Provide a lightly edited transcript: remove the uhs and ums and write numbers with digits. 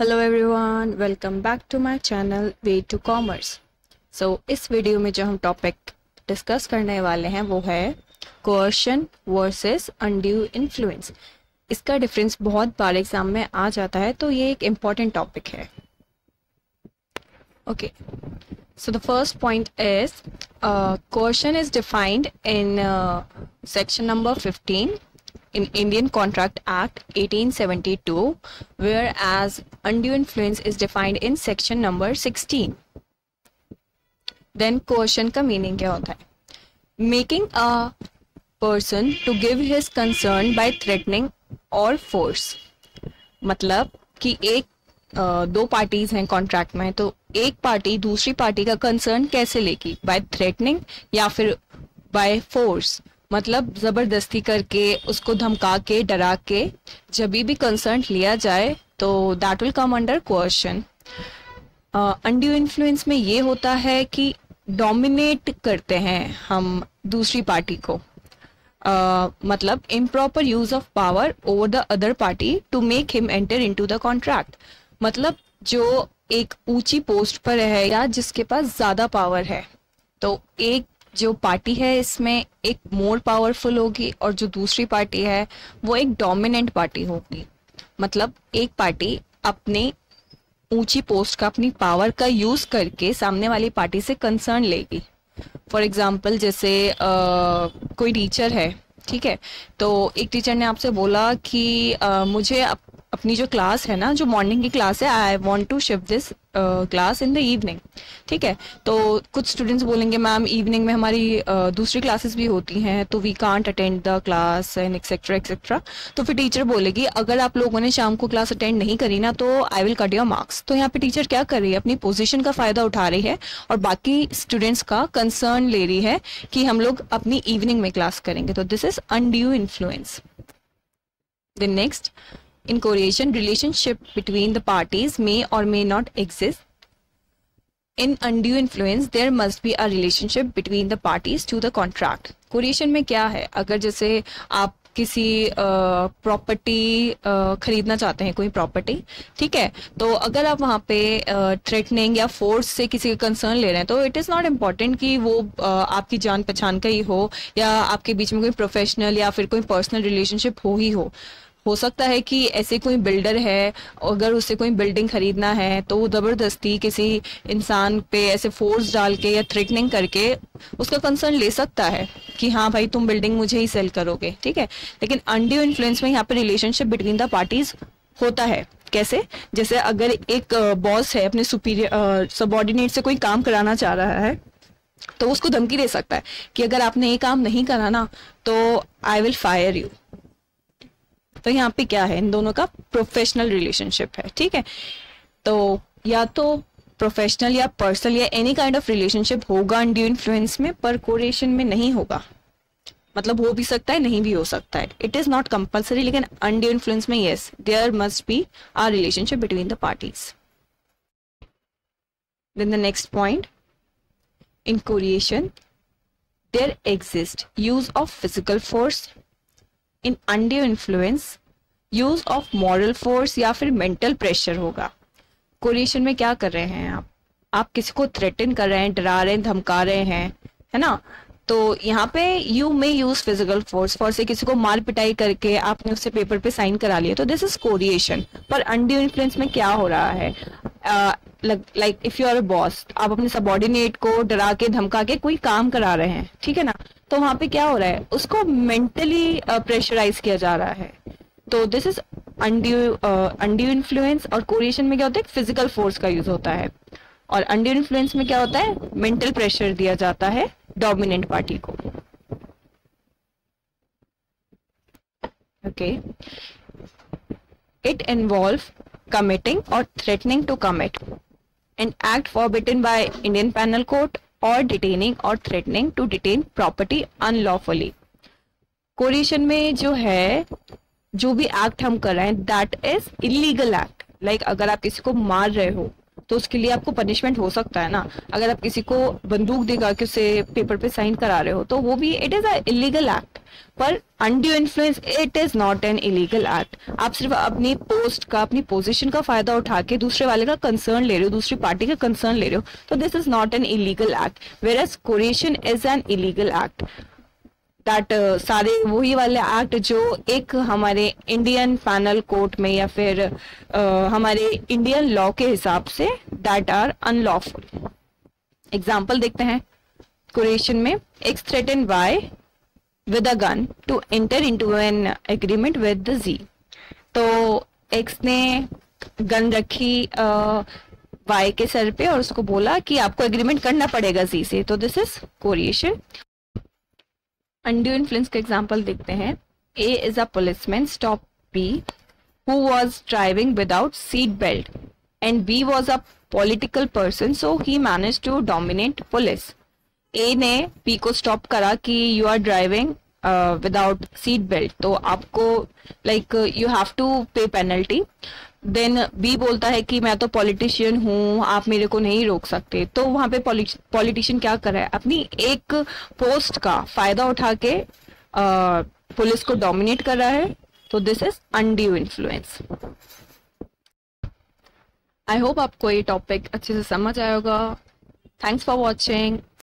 Hello everyone, welcome back to my channel way to commerce. इस video में जो हम टॉपिक डिस्कस करने वाले हैं वो है कोअर्शन वर्सेस अनड्यू इन्फ्लुएंस। इसका डिफरेंस बहुत बार एग्जाम में आ जाता है, तो ये एक इम्पॉर्टेंट टॉपिक है। Okay, so the first point is coercion is defined in section number 15 in Indian Contract Act 1872, whereas undue influence is defined in section number 16. Then coercion का meaning क्या होता है? Making a person to give his consent by threatening or force। मतलब कि दो parties हैं contract में, तो एक पार्टी दूसरी पार्टी का कंसर्न कैसे लेगी? बाय थ्रेटनिंग या फिर बाय फोर्स, मतलब जबरदस्ती करके, उसको धमका के, डरा के जब भी कंसर्न लिया जाए तो that will come under coercion. Undue influence में ये होता है कि डोमिनेट करते हैं हम दूसरी पार्टी को, मतलब improper use of power over the other party to make him enter into the contract. मतलब जो एक ऊंची पोस्ट पर है या जिसके पास ज्यादा पावर है, तो एक जो पार्टी है इसमें एक मोर पावरफुल होगी और जो दूसरी पार्टी है वो एक डोमिनेंट पार्टी होगी। मतलब एक पार्टी अपने ऊंची पोस्ट का, अपनी पावर का यूज करके सामने वाली पार्टी से कंसर्न लेगी। फॉर एग्जाम्पल, जैसे कोई टीचर है, ठीक है, तो एक टीचर ने आपसे बोला कि मुझे अपनी जो क्लास है ना, जो मॉर्निंग की क्लास है, I want to shift this class in the evening. ठीक है, तो कुछ स्टूडेंट्स बोलेंगे मैम इवनिंग में हमारी दूसरी क्लासेस भी होती हैं, तो we can't attend the class and etcetera etcetera. तो फिर टीचर बोलेगी अगर आप लोगों ने शाम को क्लास अटेंड नहीं करी ना तो I will cut your marks. तो यहाँ पे टीचर क्या कर रही है? अपनी पोजीशन का फायदा उठा रही है और बाकी स्टूडेंट्स का कंसर्न ले रही है कि हम लोग अपनी इवनिंग में क्लास करेंगे। तो this is undue influence. The next, in coercion, relationship between the parties may or may not exist. In undue influence, there must be a relationship between the parties to the contract. Coercion में क्या है? अगर जैसे आप किसी property खरीदना चाहते हैं, कोई प्रॉपर्टी, ठीक है, तो अगर आप वहाँ पे थ्रेटनिंग या फोर्स से किसी का कंसर्न ले रहे हैं, तो इट इज़ नॉट इम्पॉर्टेंट कि वो आपकी जान पहचान का ही हो या आपके बीच में कोई प्रोफेशनल या फिर कोई पर्सनल रिलेशनशिप हो ही हो सकता है कि ऐसे कोई बिल्डर है, अगर उसे कोई बिल्डिंग खरीदना है तो वो जबरदस्ती किसी इंसान पे ऐसे फोर्स डाल के या थ्रेटनिंग करके उसका कंसर्न ले सकता है कि हाँ भाई तुम बिल्डिंग मुझे ही सेल करोगे। ठीक है, लेकिन अनड्यू इन्फ्लुएंस में यहाँ पे रिलेशनशिप बिटवीन द पार्टीज होता है। कैसे? जैसे अगर एक बॉस है, अपने सुपीरियर सबऑर्डिनेट से कोई काम कराना चाह रहा है, तो उसको धमकी दे सकता है कि अगर आपने ये काम नहीं करा ना तो आई विल फायर यू। तो यहाँ पे क्या है? इन दोनों का प्रोफेशनल रिलेशनशिप है। ठीक है, तो या तो प्रोफेशनल या पर्सनल या एनी काइंड ऑफ रिलेशनशिप होगा अनड्यू इन्फ्लुएंस में, पर कोरिलेशन में नहीं होगा। मतलब हो भी सकता है, नहीं भी हो सकता है, इट इज नॉट कंपल्सरी। लेकिन अनड्यू इन्फ्लुएंस में yes, there must be a relationship between the parties. Then the next point, in coercion there exist use of physical force. In undue influence use of moral force या फिर mental pressure होगा। Correlation में क्या कर रहे हैं आप किसी को थ्रेटन कर रहे हैं, डरा रहे हैं, धमका रहे हैं, है ना? तो यहाँ पे you may use physical force, for से किसी को मार पिटाई करके आपने उससे पेपर पे साइन करा लिया, तो दिस इज कोरिलेशन। पर अनड्यू इन्फ्लुएंस में क्या हो रहा है? Like if you are a boss, आप अपने सबऑर्डिनेट को डरा के धमका के कोई काम करा रहे हैं, ठीक है ना, तो वहां पे क्या हो रहा है? उसको मेंटली प्रेशराइज किया जा रहा है। तो दिस इज अनड्यू इन्फ्लुएंस। और कोरिलेशन में क्या होता है? फिजिकल फोर्स का यूज होता है, और अनड्यू इन्फ्लुएंस में क्या होता है? मेंटल प्रेशर दिया जाता है डोमिनेंट पार्टी को। Okay, it involve committing or threatening to commit an act forbidden by Indian Penal Code or detaining or threatening to detain property unlawfully। Correlation में जो है, जो भी एक्ट हम कर रहे हैं that is illegal act. Like अगर आप किसी को मार रहे हो तो उसके लिए आपको पनिशमेंट हो सकता है ना। अगर आप किसी को बंदूक दिखा के उसे पेपर पे साइन करा रहे हो तो वो भी it is a illegal act. पर undue influence it is not an illegal act. आप सिर्फ अपनी पोस्ट का, अपनी पोजीशन का फायदा उठा के दूसरे वाले का कंसर्न ले रहे हो, दूसरी पार्टी का कंसर्न ले रहे हो, तो this is not an illegal act. Whereas coercion is an illegal act. That सारे वही वाले एक्ट जो एक हमारे इंडियन पैनल कोर्ट में या फिर हमारे इंडियन लॉ के हिसाब say that are unlawful. Example देखते हैं। कोरिएशन में X threaten Y with a gun to enter into an agreement with the Z। तो X ने गन रखी Y के सर पे और उसको बोला कि आपको एग्रीमेंट करना पड़ेगा Z से, तो दिस इज कोरिएशन। अनड्यू इन्फ्लुएंस का एग्जांपल देखते हैं। A is a policeman stop B who was driving without seat belt and B was a political person so he managed to dominate police। ए ने B को stop करा कि you are driving without seat belt, तो आपको like you have to pay penalty. Then B बोलता है कि मैं तो पॉलिटिशियन हूँ, आप मेरे को नहीं रोक सकते। तो वहां पे पॉलिटिशियन क्या कर रहा है, अपनी एक पोस्ट का फायदा उठा के पुलिस को डोमिनेट कर रहा है। तो this is undue influence. I hope आपको ये टॉपिक अच्छे से समझ आया होगा। Thanks for watching.